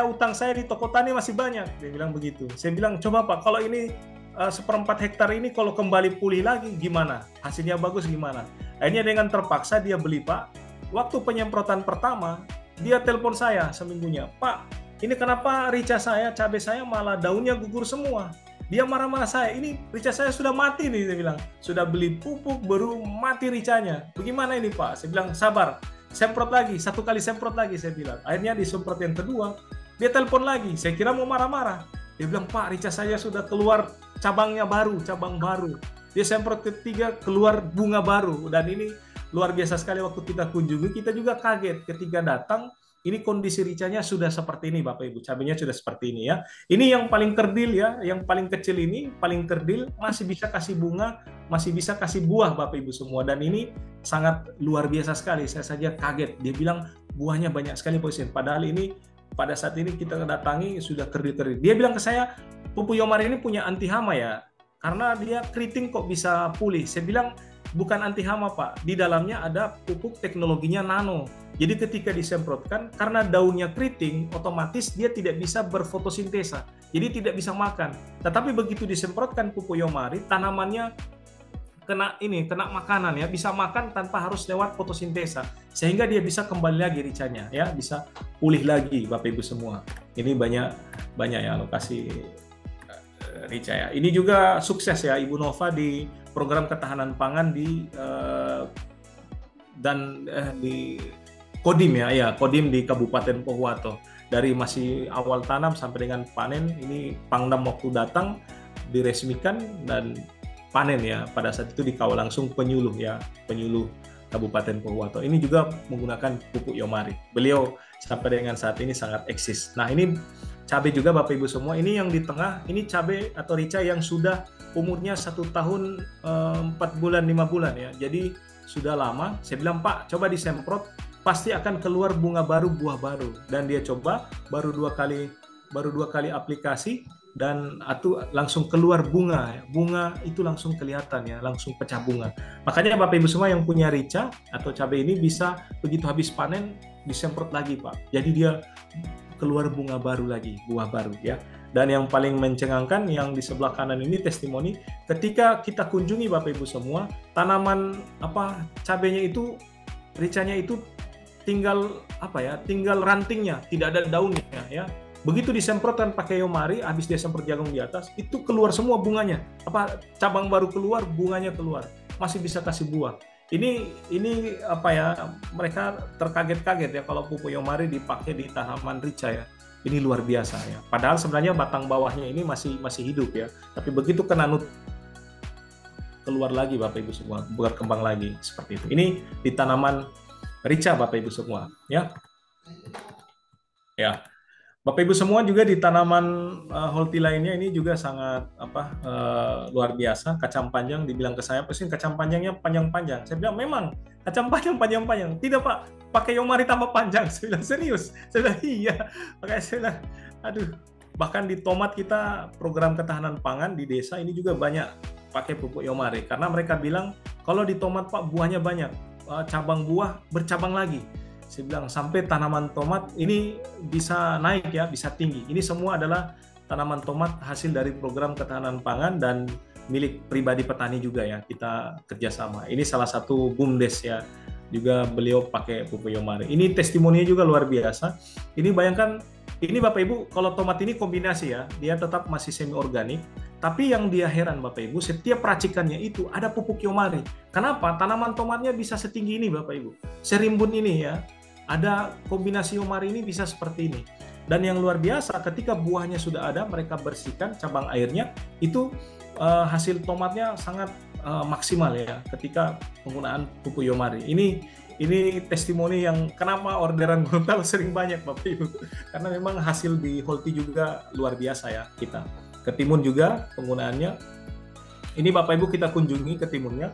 Utang saya di toko tani masih banyak. Dia bilang begitu. Saya bilang, coba Pak, kalau ini 1/4 hektar ini kalau kembali pulih lagi gimana? Hasilnya bagus gimana? Akhirnya dengan terpaksa dia beli Pak. Waktu penyemprotan pertama, dia telepon saya seminggunya, Pak, ini kenapa rica saya, cabai saya malah daunnya gugur semua? Dia marah-marah saya, ini rica saya sudah mati nih, saya bilang. Sudah beli pupuk, baru mati ricanya. Bagaimana ini Pak? Saya bilang, sabar, semprot lagi, 1 kali semprot lagi, saya bilang. Akhirnya disemprot yang kedua, dia telepon lagi, saya kira mau marah-marah. Dia bilang, Pak, rica saya sudah keluar cabangnya baru, cabang baru. Dia semprot ketiga, keluar bunga baru. Dan ini luar biasa sekali waktu kita kunjungi, kita juga kaget ketika datang. Ini kondisi ricanya sudah seperti ini, Bapak Ibu. Cabenya sudah seperti ini ya. Ini yang paling kerdil ya, yang paling kecil ini, paling kerdil, masih bisa kasih bunga, masih bisa kasih buah, Bapak Ibu semua. Dan ini sangat luar biasa sekali. Saya saja kaget. Dia bilang buahnya banyak sekali, Pak Husin. Padahal ini pada saat ini kita datangi sudah kerdil-kerdil. Dia bilang ke saya, pupuk Yomari ini punya anti hama ya, karena dia keriting kok bisa pulih. Saya bilang bukan anti hama Pak, di dalamnya ada pupuk teknologinya nano. Jadi ketika disemprotkan, karena daunnya keriting, otomatis dia tidak bisa berfotosintesa, jadi tidak bisa makan. Tetapi begitu disemprotkan pupuk Yomari, tanamannya kena makanan ya, bisa makan tanpa harus lewat fotosintesa, sehingga dia bisa kembali lagi ricanya ya, bisa pulih lagi Bapak Ibu semua. Ini banyak ya lokasi rica ya. Ini juga sukses ya Ibu Nova di program ketahanan pangan di Kodim ya, Kodim di Kabupaten Pohuwato. Dari masih awal tanam sampai dengan panen, ini Pangdam waktu datang diresmikan dan panen ya. Pada saat itu dikawal langsung penyuluh Kabupaten Pohuwato. Ini juga menggunakan pupuk Yomari. Beliau sampai dengan saat ini sangat eksis. Nah ini cabai juga Bapak Ibu semua. Ini yang di tengah, ini cabai atau rica yang sudah umurnya 1 tahun 4 bulan 5 bulan ya. Jadi sudah lama. Saya bilang Pak, coba disemprot, pasti akan keluar bunga baru, buah baru. Dan dia coba baru dua kali aplikasi dan langsung keluar bunga. Bunga itu langsung kelihatan ya, langsung pecah bunga. Makanya Bapak Ibu semua yang punya rica atau cabai ini bisa begitu habis panen disemprot lagi Pak. Jadi dia keluar bunga baru lagi, buah baru ya. Dan yang paling mencengangkan yang di sebelah kanan ini testimoni ketika kita kunjungi Bapak Ibu semua, tanaman cabainya itu, ricanya itu tinggal rantingnya, tidak ada daunnya ya. Begitu disemprotkan pakai Yomari, habis dia semprot jagung di atas, itu keluar semua bunganya. Cabang baru keluar, bunganya keluar. Masih bisa kasih buah. Ini mereka terkaget-kaget ya kalau pupuk Yomari dipakai di tanaman rica ya. Ini luar biasa ya. Padahal sebenarnya batang bawahnya ini masih hidup ya. Tapi begitu kena keluar lagi Bapak Ibu semua, berkembang lagi seperti itu. Ini di tanaman rica Bapak Ibu semua ya. Ya. Bapak Ibu semua juga di tanaman holti lainnya ini juga sangat luar biasa. Kacang panjang dibilang ke saya, pasti kacang panjangnya panjang-panjang. Saya bilang memang kacang panjang panjang-panjang. Tidak Pak, pakai Yomari tambah panjang. Saya bilang serius. Saya bilang iya. Makanya saya bilang, aduh. Bahkan di tomat kita program ketahanan pangan di desa ini juga banyak pakai pupuk Yomari karena mereka bilang kalau di tomat Pak buahnya banyak, cabang buah bercabang lagi. Saya bilang sampai tanaman tomat ini bisa naik ya, bisa tinggi. Ini semua adalah tanaman tomat hasil dari program ketahanan pangan dan milik pribadi petani juga ya, kita kerjasama. Ini salah satu BUMDes ya, juga beliau pakai pupuk Yomari. Ini testimoninya juga luar biasa. Ini bayangkan, ini Bapak Ibu, kalau tomat ini kombinasi ya, dia tetap masih semi organik. Tapi yang dia heran Bapak Ibu, setiap racikannya itu ada pupuk Yomari. Kenapa? Tanaman tomatnya bisa setinggi ini Bapak Ibu. Serimbun ini ya, ada kombinasi Yomari ini bisa seperti ini. Dan yang luar biasa, ketika buahnya sudah ada, mereka bersihkan cabang airnya, itu hasil tomatnya sangat maksimal ya ketika penggunaan pupuk Yomari. Ini testimoni yang kenapa orderan Gorontalo sering banyak Bapak Ibu. Karena memang hasil di Holti juga luar biasa ya kita. Ketimun juga penggunaannya. Ini Bapak Ibu kita kunjungi ketimunnya.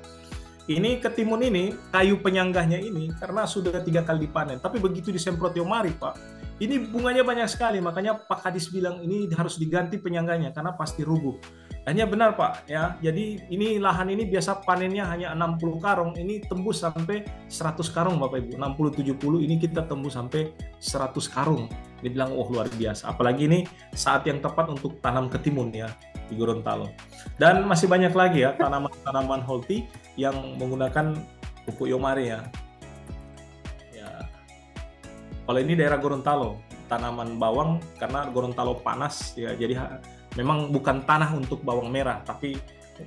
Ini ketimun ini, kayu penyanggahnya ini, karena sudah 3 kali dipanen. Tapi begitu disemprot Yomari, Pak, ini bunganya banyak sekali. Makanya Pak Kadis bilang ini harus diganti penyanggahnya, karena pasti rubuh. Hanya benar, Pak. Ya, jadi ini lahan ini biasa panennya hanya 60 karung. Ini tembus sampai 100 karung, Bapak Ibu. 60-70 ini kita tembus sampai 100 karung. Dibilang, oh luar biasa. Apalagi ini saat yang tepat untuk tanam ketimun ya di Gorontalo. Dan masih banyak lagi ya tanaman-tanaman Holti yang menggunakan pupuk Yomari ya. Kalau ini daerah Gorontalo, tanaman bawang karena Gorontalo panas ya, jadi Memang bukan tanah untuk bawang merah, tapi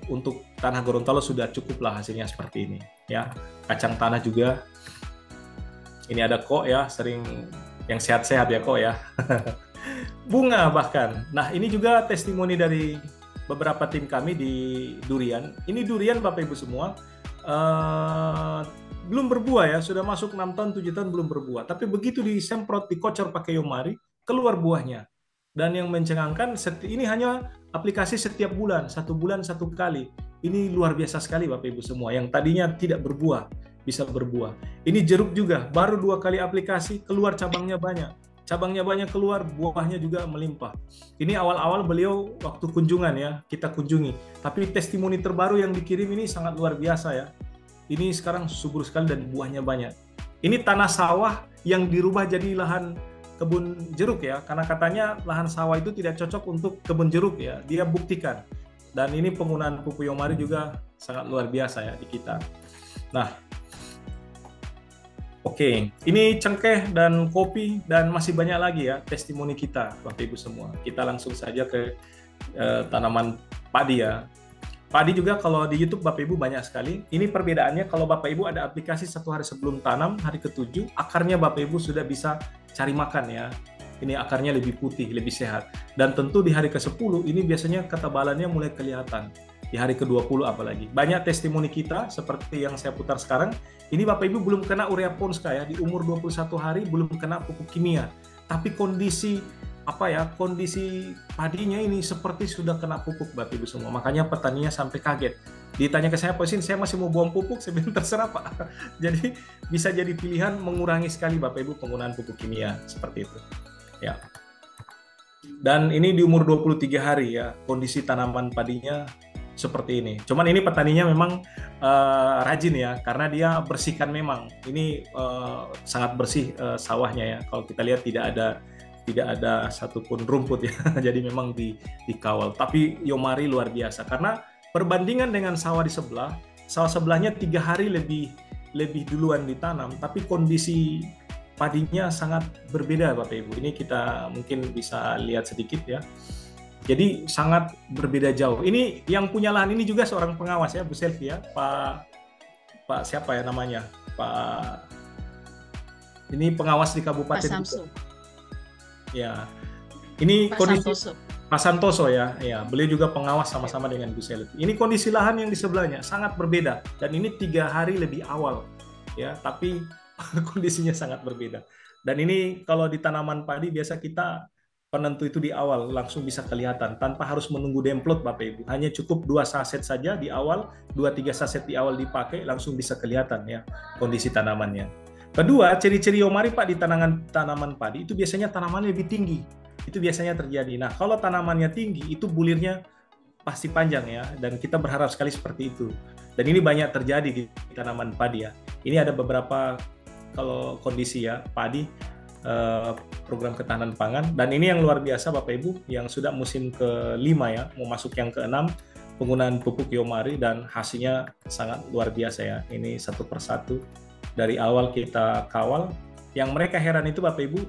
untuk tanah Gorontalo sudah cukuplah hasilnya seperti ini ya. Kacang tanah juga. Ini ada kok ya, sering yang sehat-sehat ya kok ya. Bunga bahkan. Nah, ini juga testimoni dari beberapa tim kami di durian. Ini durian Bapak Ibu semua belum berbuah ya, sudah masuk 6 tahun, 7 tahun belum berbuah. Tapi begitu disemprot, dikocor pakai Yomari, keluar buahnya. Dan yang mencengangkan, ini hanya aplikasi setiap bulan, 1 bulan 1 kali. Ini luar biasa sekali Bapak Ibu semua, yang tadinya tidak berbuah, bisa berbuah. Ini jeruk juga, baru 2 kali aplikasi, keluar cabangnya banyak. Cabangnya banyak keluar, buahnya juga melimpah. Ini awal-awal beliau waktu kunjungan ya, kita kunjungi. Tapi testimoni terbaru yang dikirim ini sangat luar biasa ya. Ini sekarang subur sekali dan buahnya banyak. Ini tanah sawah yang dirubah jadi lahan kebun jeruk ya, karena katanya lahan sawah itu tidak cocok untuk kebun jeruk ya. Dia buktikan. Dan ini penggunaan pupuk Yomari juga sangat luar biasa ya di kita. Nah, oke, ini cengkeh dan kopi dan masih banyak lagi ya testimoni kita, Bapak Ibu semua. Kita langsung saja ke tanaman padi ya. Padi juga kalau di YouTube Bapak Ibu banyak sekali. Ini perbedaannya kalau Bapak Ibu ada aplikasi 1 hari sebelum tanam, hari ke-7, akarnya Bapak Ibu sudah bisa cari makan ya. Ini akarnya lebih putih, lebih sehat. Dan tentu di hari ke-10 ini biasanya ketebalannya mulai kelihatan. Di hari ke-20 apalagi. Banyak testimoni kita seperti yang saya putar sekarang. Ini Bapak Ibu belum kena urea ponska ya, di umur 21 hari belum kena pupuk kimia. Tapi kondisi kondisi padinya ini seperti sudah kena pupuk Bapak Ibu semua. Makanya petaninya sampai kaget. Ditanya ke saya, Pak Husin, saya masih mau buang pupuk? Saya bilang terserah Pak. Jadi bisa jadi pilihan mengurangi sekali Bapak Ibu penggunaan pupuk kimia seperti itu. Ya. Dan ini di umur 23 hari ya, kondisi tanaman padinya seperti ini. Cuman ini petaninya memang rajin ya, karena dia bersihkan memang. Ini sangat bersih sawahnya ya. Kalau kita lihat tidak ada satupun rumput ya. Jadi memang dikawal. Tapi Yomari luar biasa karena perbandingan dengan sawah di sebelah, sawah sebelahnya 3 hari lebih duluan ditanam, tapi kondisi padinya sangat berbeda Bapak Ibu. Ini kita mungkin bisa lihat sedikit ya. Jadi sangat berbeda jauh. Ini yang punya lahan ini juga seorang pengawas ya, Bu Selvi ya, Pak siapa ya namanya? Ini pengawas di Kabupaten Pak Samsu. Ya. Ini Pak kondisi Santoso. Pak Santoso ya. Beliau juga pengawas sama-sama dengan Bu Selvi. Ini kondisi lahan yang di sebelahnya sangat berbeda dan ini 3 hari lebih awal ya, tapi kondisinya sangat berbeda. Dan ini kalau di tanaman padi biasa kita penentu itu di awal langsung bisa kelihatan tanpa harus menunggu demplot Bapak Ibu. Hanya cukup 2 saset saja di awal, 2-3 saset di awal dipakai langsung bisa kelihatan ya kondisi tanamannya. Kedua, ciri-ciri Yomari Pak di tanaman padi itu biasanya tanamannya lebih tinggi. Itu biasanya terjadi. Nah, kalau tanamannya tinggi itu bulirnya pasti panjang ya, dan kita berharap sekali seperti itu. Dan ini banyak terjadi di tanaman padi ya. Ini ada beberapa kalau kondisi ya padi program ketahanan pangan, dan ini yang luar biasa Bapak Ibu yang sudah musim ke-5 ya, mau masuk yang ke-6 penggunaan pupuk Yomari dan hasilnya sangat luar biasa ya. Ini satu persatu dari awal kita kawal. Yang mereka heran itu Bapak Ibu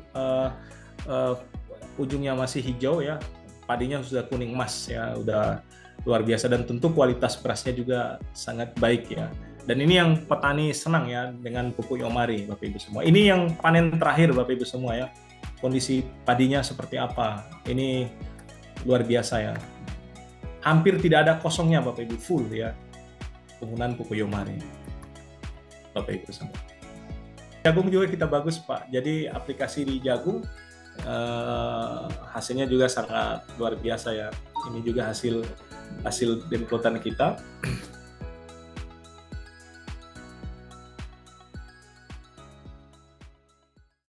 ujungnya masih hijau ya, padinya sudah kuning emas ya, udah luar biasa, dan tentu kualitas berasnya juga sangat baik ya. Dan ini yang petani senang ya dengan pupuk Yomari Bapak Ibu semua. Ini yang panen terakhir Bapak Ibu semua ya. Kondisi padinya seperti apa? Ini luar biasa ya. Hampir tidak ada kosongnya Bapak Ibu, full ya penggunaan pupuk Yomari Bapak Ibu semua. Jagung juga kita bagus Pak. Jadi aplikasi di jagung hasilnya juga sangat luar biasa ya. Ini juga hasil demplotan kita.